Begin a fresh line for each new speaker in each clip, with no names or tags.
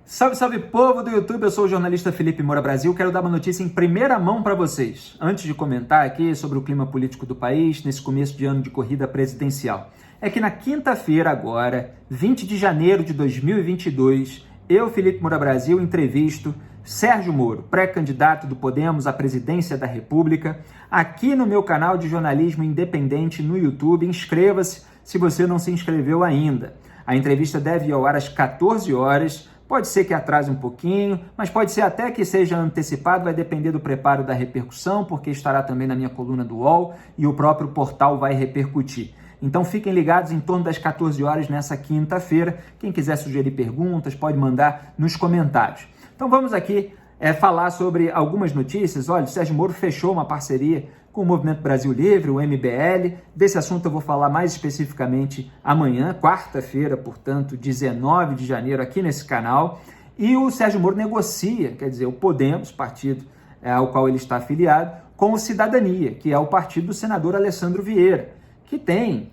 Salve, salve povo do YouTube, eu sou o jornalista Felipe Moura Brasil, quero dar uma notícia em primeira mão para vocês, antes de comentar aqui sobre o clima político do país nesse começo de ano de corrida presidencial. É que na quinta-feira agora, 20 de janeiro de 2022, eu, Felipe Moura Brasil, entrevisto Sérgio Moro, pré-candidato do Podemos à presidência da República, aqui no meu canal de jornalismo independente no YouTube. Inscreva-se se você não se inscreveu ainda. A entrevista deve ir ao ar às 14 horas, pode ser que atrase um pouquinho, mas pode ser até que seja antecipado, vai depender do preparo da repercussão, porque estará também na minha coluna do UOL e o próprio portal vai repercutir. Então fiquem ligados em torno das 14 horas nessa quinta-feira. Quem quiser sugerir perguntas pode mandar nos comentários. Então vamos aqui falar sobre algumas notícias. Olha, o Sérgio Moro fechou uma parceria com o Movimento Brasil Livre, o MBL. Desse assunto eu vou falar mais especificamente amanhã, quarta-feira, portanto, 19 de janeiro, aqui nesse canal. E o Sérgio Moro negocia, quer dizer, o Podemos, partido ao qual ele está afiliado, com o Cidadania, que é o partido do senador Alessandro Vieira, que tem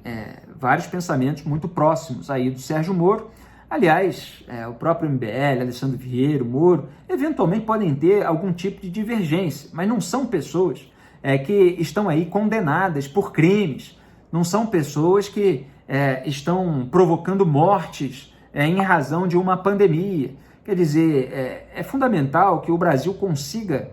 vários pensamentos muito próximos aí do Sérgio Moro. Aliás, o próprio MBL, Alessandro Vieira, o Moro, eventualmente podem ter algum tipo de divergência, mas não são pessoas que estão aí condenadas por crimes, não são pessoas que estão provocando mortes em razão de uma pandemia. Quer dizer, é fundamental que o Brasil consiga,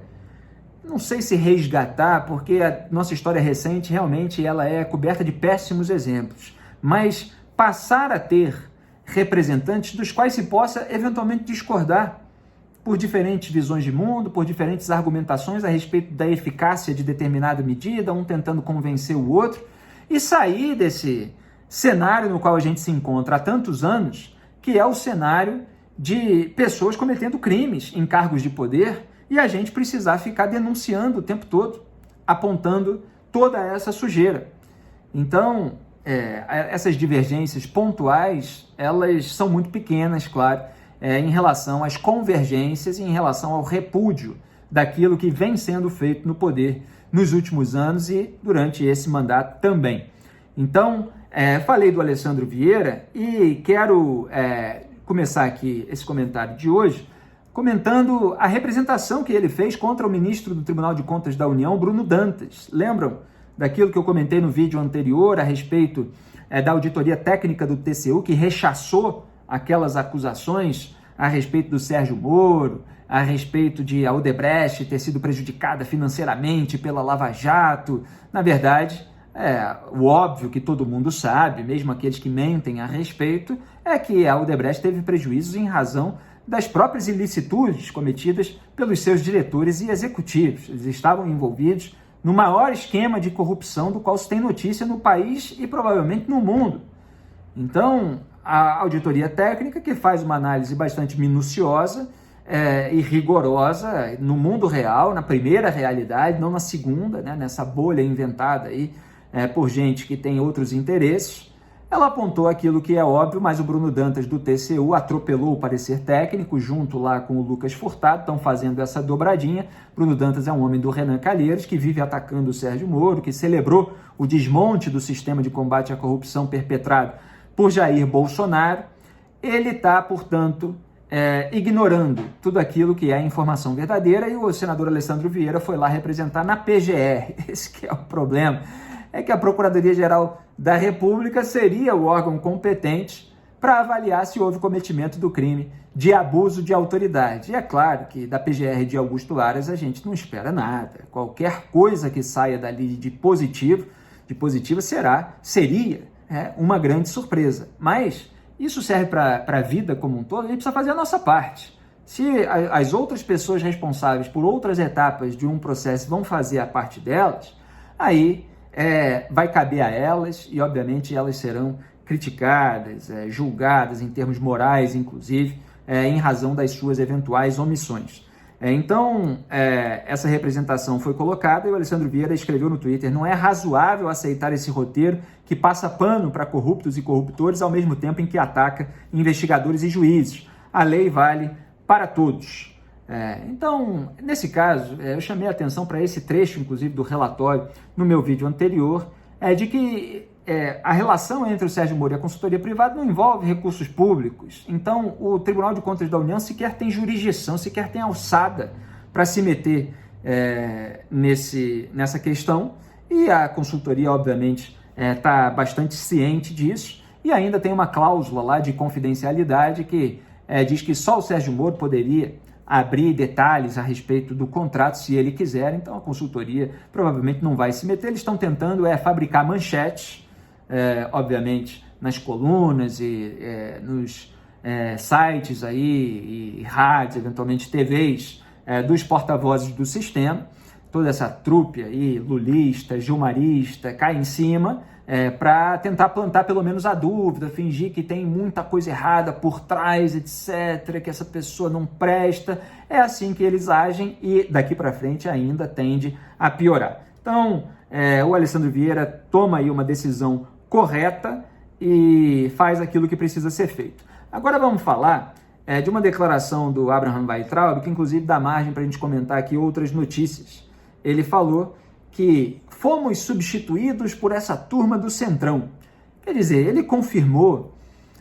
não sei se resgatar, porque a nossa história recente realmente ela é coberta de péssimos exemplos, mas passar a ter representantes dos quais se possa eventualmente discordar por diferentes visões de mundo, por diferentes argumentações a respeito da eficácia de determinada medida, um tentando convencer o outro, e sair desse cenário no qual a gente se encontra há tantos anos, que é o cenário de pessoas cometendo crimes em cargos de poder, e a gente precisar ficar denunciando o tempo todo, apontando toda essa sujeira. Então, essas divergências pontuais, elas são muito pequenas, claro, em relação às convergências e em relação ao repúdio daquilo que vem sendo feito no poder nos últimos anos e durante esse mandato também. Então, falei do Alessandro Vieira e quero começar aqui esse comentário de hoje comentando a representação que ele fez contra o ministro do Tribunal de Contas da União, Bruno Dantas. Lembram daquilo que eu comentei no vídeo anterior a respeito da auditoria técnica do TCU, que rechaçou aquelas acusações a respeito do Sérgio Moro, a respeito de a Odebrecht ter sido prejudicada financeiramente pela Lava Jato? Na verdade, o óbvio que todo mundo sabe, mesmo aqueles que mentem a respeito, é que a Odebrecht teve prejuízos em razão das próprias ilicitudes cometidas pelos seus diretores e executivos. Eles estavam envolvidos no maior esquema de corrupção do qual se tem notícia no país e provavelmente no mundo. Então, a auditoria técnica, que faz uma análise bastante minuciosa e rigorosa no mundo real, na primeira realidade, não na segunda, né, nessa bolha inventada aí por gente que tem outros interesses, ela apontou aquilo que é óbvio, mas o Bruno Dantas do TCU atropelou o parecer técnico junto lá com o Lucas Furtado, estão fazendo essa dobradinha. Bruno Dantas é um homem do Renan Calheiros, que vive atacando o Sérgio Moro, que celebrou o desmonte do sistema de combate à corrupção perpetrado por Jair Bolsonaro. Ele está, portanto, ignorando tudo aquilo que é informação verdadeira, e o senador Alessandro Vieira foi lá representar na PGR. Esse que é o problema. É que a Procuradoria-Geral da República seria o órgão competente para avaliar se houve cometimento do crime de abuso de autoridade. E é claro que da PGR de Augusto Aras a gente não espera nada. Qualquer coisa que saia dali de positiva seria uma grande surpresa. Mas isso serve para a vida como um todo, a gente precisa fazer a nossa parte. Se as outras pessoas responsáveis por outras etapas de um processo vão fazer a parte delas, aí vai caber a elas e, obviamente, elas serão criticadas, julgadas em termos morais, inclusive, em razão das suas eventuais omissões. Então, essa representação foi colocada e o Alessandro Vieira escreveu no Twitter: não é razoável aceitar esse roteiro que passa pano para corruptos e corruptores ao mesmo tempo em que ataca investigadores e juízes. A lei vale para todos. Então, nesse caso, eu chamei a atenção para esse trecho, inclusive, do relatório no meu vídeo anterior, de que a relação entre o Sérgio Moro e a consultoria privada não envolve recursos públicos. Então, o Tribunal de Contas da União sequer tem jurisdição, sequer tem alçada para se meter nessa questão. E a consultoria, obviamente, está bastante ciente disso. E ainda tem uma cláusula lá de confidencialidade que diz que só o Sérgio Moro poderia abrir detalhes a respeito do contrato se ele quiser. Então, a consultoria provavelmente não vai se meter. Eles estão tentando fabricar manchetes, obviamente, nas colunas e nos sites aí, e rádios, eventualmente TVs, dos porta-vozes do sistema. Toda essa trupe aí, lulista, gilmarista, cai em cima para tentar plantar pelo menos a dúvida, fingir que tem muita coisa errada por trás, etc., que essa pessoa não presta. É assim que eles agem e daqui para frente ainda tende a piorar. Então, o Alessandro Vieira toma aí uma decisão correta e faz aquilo que precisa ser feito. Agora vamos falar de uma declaração do Abraham Weintraub, que inclusive dá margem para a gente comentar aqui outras notícias. Ele falou que fomos substituídos por essa turma do Centrão. Quer dizer, ele confirmou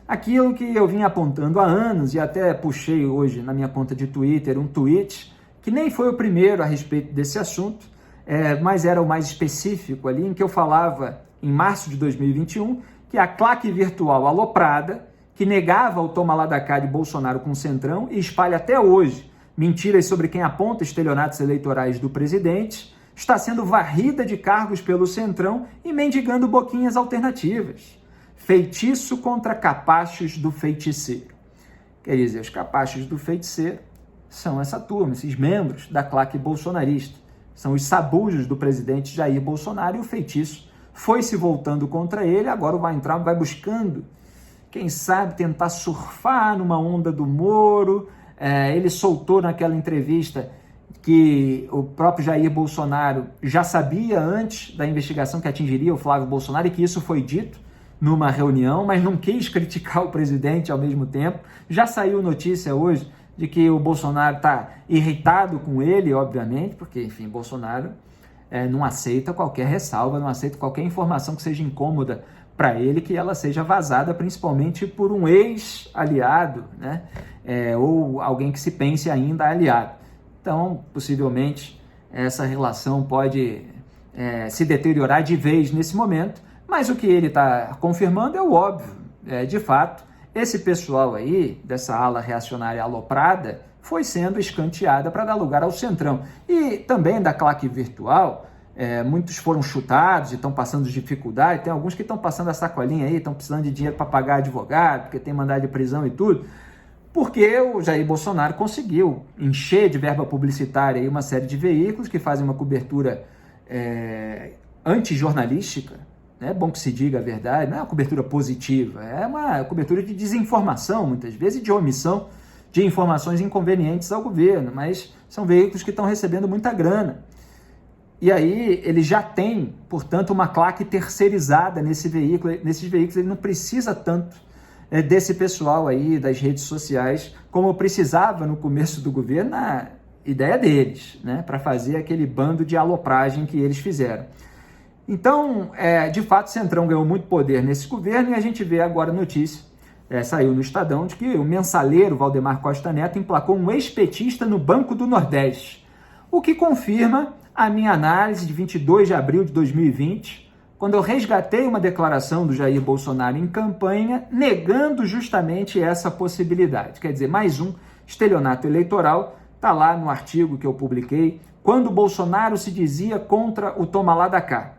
aquilo que eu vinha apontando há anos e até puxei hoje na minha conta de Twitter um tweet que nem foi o primeiro a respeito desse assunto, mas era o mais específico ali, em que eu falava em março de 2021 que a claque virtual aloprada, que negava o toma lá da cá de Bolsonaro com o Centrão e espalha até hoje mentiras sobre quem aponta estelionatos eleitorais do presidente, está sendo varrida de cargos pelo Centrão e mendigando boquinhas alternativas. Feitiço contra capachos do feiticeiro. Quer dizer, os capachos do feiticeiro são essa turma, esses membros da claque bolsonarista. São os sabujos do presidente Jair Bolsonaro e o feitiço foi se voltando contra ele. Agora o Weintraub vai buscando, quem sabe, tentar surfar numa onda do Moro. Ele soltou naquela entrevista que o próprio Jair Bolsonaro já sabia antes da investigação que atingiria o Flávio Bolsonaro e que isso foi dito numa reunião, mas não quis criticar o presidente ao mesmo tempo. Já saiu notícia hoje de que o Bolsonaro está irritado com ele, obviamente, porque, enfim, Bolsonaro não aceita qualquer ressalva, não aceita qualquer informação que seja incômoda para ele, que ela seja vazada, principalmente por um ex-aliado, né? Ou alguém que se pense ainda aliado. Então, possivelmente, essa relação pode se deteriorar de vez nesse momento, mas o que ele está confirmando é o óbvio. De fato, esse pessoal aí, dessa ala reacionária aloprada, foi sendo escanteada para dar lugar ao Centrão. E também da claque virtual, muitos foram chutados e estão passando dificuldade. Tem alguns que estão passando a sacolinha aí, estão precisando de dinheiro para pagar advogado, porque tem mandado de prisão e tudo, porque o Jair Bolsonaro conseguiu encher de verba publicitária aí uma série de veículos que fazem uma cobertura antijornalística, é bom que se diga a verdade, não é uma cobertura positiva, é uma cobertura de desinformação, muitas vezes, e de omissão de informações inconvenientes ao governo, mas são veículos que estão recebendo muita grana. E aí ele já tem, portanto, uma claque terceirizada nesses veículos, ele não precisa tanto desse pessoal aí das redes sociais como precisava no começo do governo, na ideia deles, né, para fazer aquele bando de alopragem que eles fizeram. Então, de fato, o Centrão ganhou muito poder nesse governo e a gente vê agora a notícia, saiu no Estadão, de que o mensaleiro Valdemar Costa Neto emplacou um ex-petista no Banco do Nordeste, o que confirma a minha análise de 22 de abril de 2020, quando eu resgatei uma declaração do Jair Bolsonaro em campanha, negando justamente essa possibilidade. Quer dizer, mais um estelionato eleitoral, está lá no artigo que eu publiquei, quando Bolsonaro se dizia contra o toma lá da cá.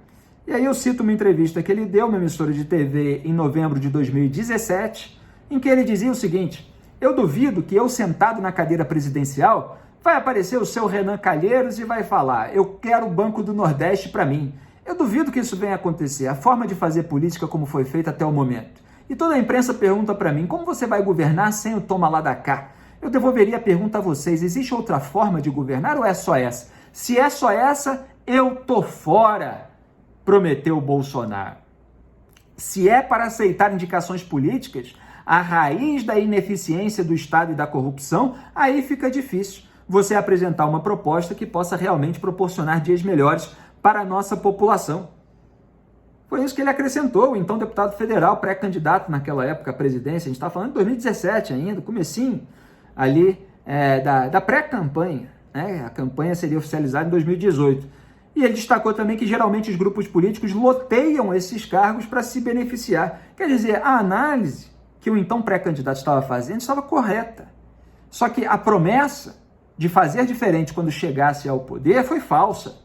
E aí eu cito uma entrevista que ele deu numa emissora de TV em novembro de 2017, em que ele dizia o seguinte: eu duvido que eu sentado na cadeira presidencial vai aparecer o seu Renan Calheiros e vai falar, eu quero o Banco do Nordeste para mim. Eu duvido que isso venha a acontecer, a forma de fazer política como foi feita até o momento. E toda a imprensa pergunta para mim, como você vai governar sem o toma lá da cá? Eu devolveria a pergunta a vocês, existe outra forma de governar ou é só essa? Se é só essa, eu tô fora, prometeu o Bolsonaro. Se é para aceitar indicações políticas, a raiz da ineficiência do Estado e da corrupção, aí fica difícil você apresentar uma proposta que possa realmente proporcionar dias melhores para a nossa população. Foi isso que ele acrescentou, o então deputado federal, pré-candidato naquela época à presidência, a gente está falando de 2017 ainda, comecinho ali da pré-campanha, né? A campanha seria oficializada em 2018. E ele destacou também que geralmente os grupos políticos loteiam esses cargos para se beneficiar. Quer dizer, a análise que o então pré-candidato estava fazendo estava correta. Só que a promessa de fazer diferente quando chegasse ao poder foi falsa.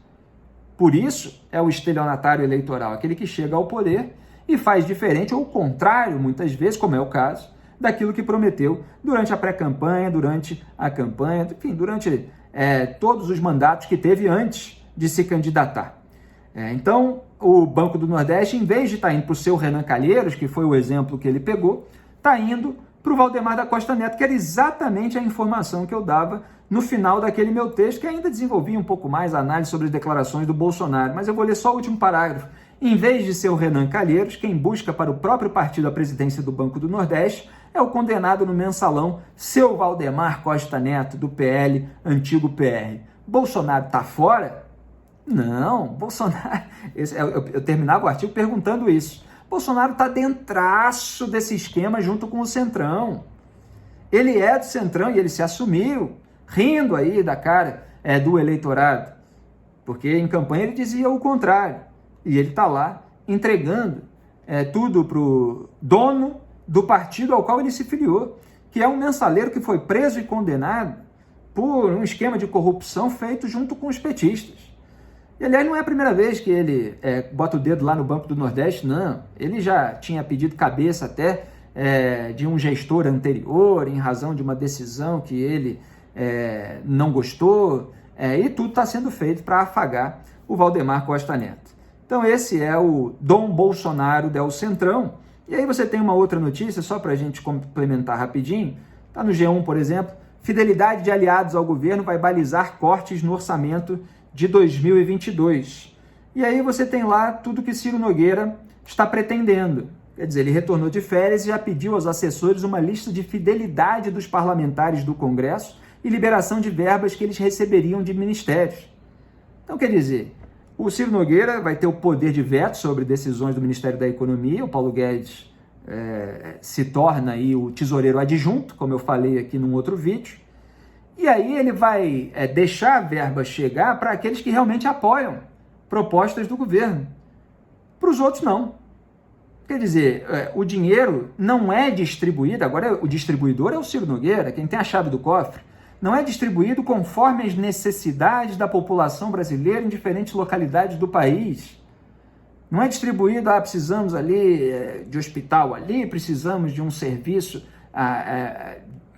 Por isso, é o estelionatário eleitoral, aquele que chega ao poder e faz diferente, ou o contrário, muitas vezes, como é o caso, daquilo que prometeu durante a pré-campanha, durante a campanha, enfim, durante todos os mandatos que teve antes de se candidatar. Então, o Banco do Nordeste, em vez de estar indo para o seu Renan Calheiros, que foi o exemplo que ele pegou, está indo para o Valdemar da Costa Neto, que era exatamente a informação que eu dava no final daquele meu texto, que ainda desenvolvia um pouco mais a análise sobre as declarações do Bolsonaro, mas eu vou ler só o último parágrafo. Em vez de ser o Renan Calheiros, quem busca para o próprio partido a presidência do Banco do Nordeste é o condenado no mensalão, seu Valdemar Costa Neto, do PL, antigo PR. Bolsonaro está fora? Não, Bolsonaro... Eu terminava o artigo perguntando isso. Bolsonaro está dentraço desse esquema junto com o Centrão. Ele é do Centrão e ele se assumiu, rindo aí da cara do eleitorado, porque em campanha ele dizia o contrário. E ele está lá entregando tudo para o dono do partido ao qual ele se filiou, que é um mensaleiro que foi preso e condenado por um esquema de corrupção feito junto com os petistas. E, aliás, não é a primeira vez que ele bota o dedo lá no Banco do Nordeste, não. Ele já tinha pedido cabeça até de um gestor anterior, em razão de uma decisão que ele não gostou, e tudo está sendo feito para afagar o Valdemar Costa Neto. Então esse é o Dom Bolsonaro del Centrão. E aí você tem uma outra notícia, só para a gente complementar rapidinho, está no G1, por exemplo, fidelidade de aliados ao governo vai balizar cortes no orçamento de 2022. E aí você tem lá tudo que Ciro Nogueira está pretendendo. Quer dizer, ele retornou de férias e já pediu aos assessores uma lista de fidelidade dos parlamentares do Congresso e liberação de verbas que eles receberiam de ministérios. Então, quer dizer, o Ciro Nogueira vai ter o poder de veto sobre decisões do Ministério da Economia, o Paulo Guedes se torna aí o tesoureiro adjunto, como eu falei aqui num outro vídeo, e aí ele vai deixar a verba chegar para aqueles que realmente apoiam propostas do governo. Para os outros, não. Quer dizer, o dinheiro não é distribuído, agora o distribuidor é o Ciro Nogueira, quem tem a chave do cofre, não é distribuído conforme as necessidades da população brasileira em diferentes localidades do país. Não é distribuído, precisamos ali de hospital ali, precisamos de um serviço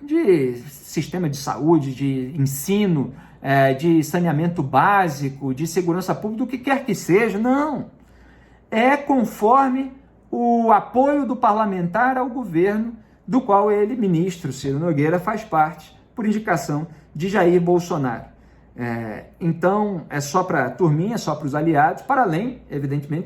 de sistema de saúde, de ensino, de saneamento básico, de segurança pública, do que quer que seja. Não. É conforme o apoio do parlamentar ao governo, do qual ele, ministro Ciro Nogueira, faz parte, por indicação de Jair Bolsonaro. Então, é só para a turminha, só para os aliados, para além, evidentemente,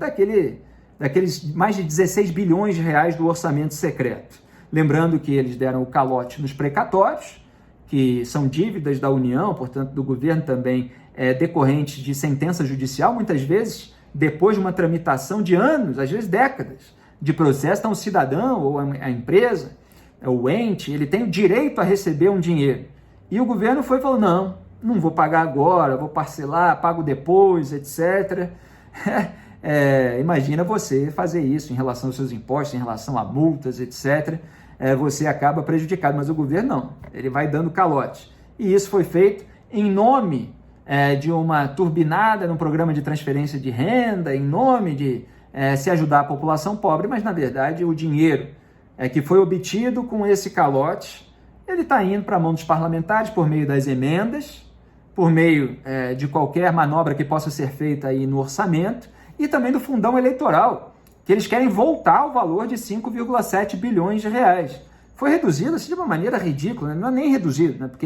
daqueles mais de 16 bilhões de reais do orçamento secreto. Lembrando que eles deram o calote nos precatórios, que são dívidas da União, portanto, do governo também, decorrentes de sentença judicial, muitas vezes, depois de uma tramitação de anos, às vezes décadas, de processo. Então, o cidadão ou a empresa, o ente, ele tem o direito a receber um dinheiro. E o governo foi e falou, não vou pagar agora, vou parcelar, pago depois, etc. Imagina você fazer isso em relação aos seus impostos, em relação a multas, etc. Você acaba prejudicado, mas o governo não, ele vai dando calote. E isso foi feito em nome de uma turbinada num programa de transferência de renda, em nome de se ajudar a população pobre, mas na verdade o dinheiro que foi obtido com esse calote, ele está indo para a mão dos parlamentares por meio das emendas, por meio de qualquer manobra que possa ser feita aí no orçamento, e também do fundão eleitoral, que eles querem voltar ao valor de 5,7 bilhões de reais. Foi reduzido assim, de uma maneira ridícula, não é nem reduzido, né? Porque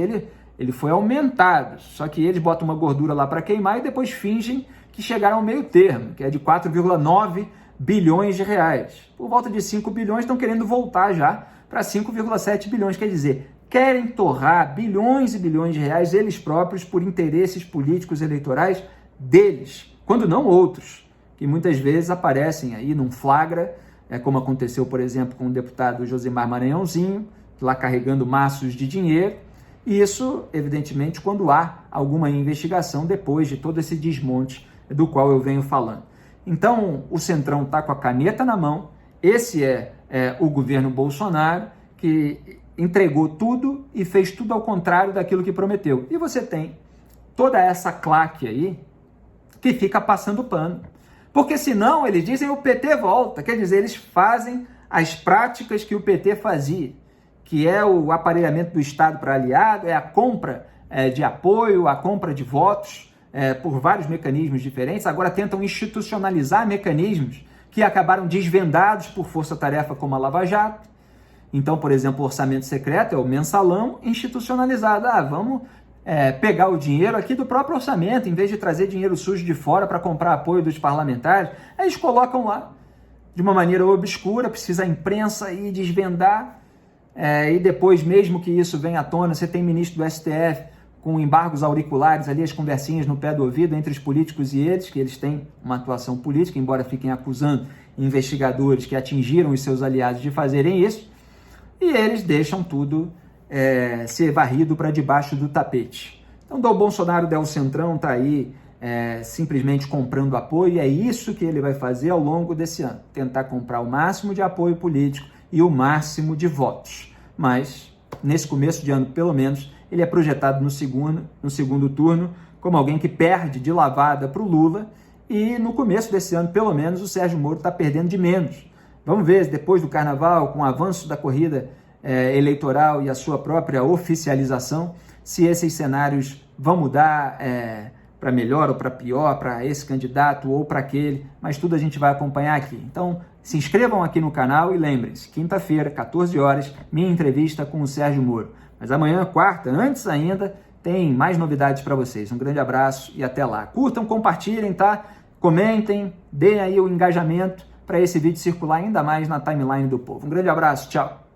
ele foi aumentado, só que eles botam uma gordura lá para queimar e depois fingem que chegaram ao meio termo, que é de 4,9 bilhões de reais. Por volta de 5 bilhões estão querendo voltar já para 5,7 bilhões, quer dizer, querem torrar bilhões e bilhões de reais eles próprios por interesses políticos eleitorais deles, quando não outros. que muitas vezes aparecem aí num flagra, como aconteceu, por exemplo, com o deputado Josimar Maranhãozinho, lá carregando maços de dinheiro, e isso, evidentemente, quando há alguma investigação depois de todo esse desmonte do qual eu venho falando. Então, o Centrão está com a caneta na mão, esse é o governo Bolsonaro, que entregou tudo e fez tudo ao contrário daquilo que prometeu. E você tem toda essa claque aí que fica passando pano. Porque senão, eles dizem, o PT volta. Quer dizer, eles fazem as práticas que o PT fazia, que é o aparelhamento do Estado para aliado, é a compra de apoio, a compra de votos por vários mecanismos diferentes. Agora tentam institucionalizar mecanismos que acabaram desvendados por força-tarefa como a Lava Jato. Então, por exemplo, o orçamento secreto é o mensalão institucionalizado. Vamos pegar o dinheiro aqui do próprio orçamento, em vez de trazer dinheiro sujo de fora para comprar apoio dos parlamentares. Aí eles colocam lá de uma maneira obscura, precisa a imprensa ir desvendar, e depois, mesmo que isso venha à tona, você tem ministro do STF com embargos auriculares ali, as conversinhas no pé do ouvido entre os políticos e eles, que eles têm uma atuação política, embora fiquem acusando investigadores que atingiram os seus aliados de fazerem isso, e eles deixam tudo ser varrido para debaixo do tapete. Então, o Bolsonaro del Centrão está aí simplesmente comprando apoio, e é isso que ele vai fazer ao longo desse ano, tentar comprar o máximo de apoio político e o máximo de votos. Mas, nesse começo de ano, pelo menos, ele é projetado no segundo turno como alguém que perde de lavada para o Lula, e no começo desse ano, pelo menos, o Sérgio Moro está perdendo de menos. Vamos ver, depois do Carnaval, com o avanço da corrida eleitoral e a sua própria oficialização, se esses cenários vão mudar para melhor ou para pior, para esse candidato ou para aquele, mas tudo a gente vai acompanhar aqui. Então, se inscrevam aqui no canal e lembrem-se, quinta-feira, 14 horas, minha entrevista com o Sérgio Moro. Mas amanhã, quarta, antes ainda, tem mais novidades para vocês. Um grande abraço e até lá. Curtam, compartilhem, tá? Comentem, deem aí o engajamento para esse vídeo circular ainda mais na timeline do povo. Um grande abraço, tchau!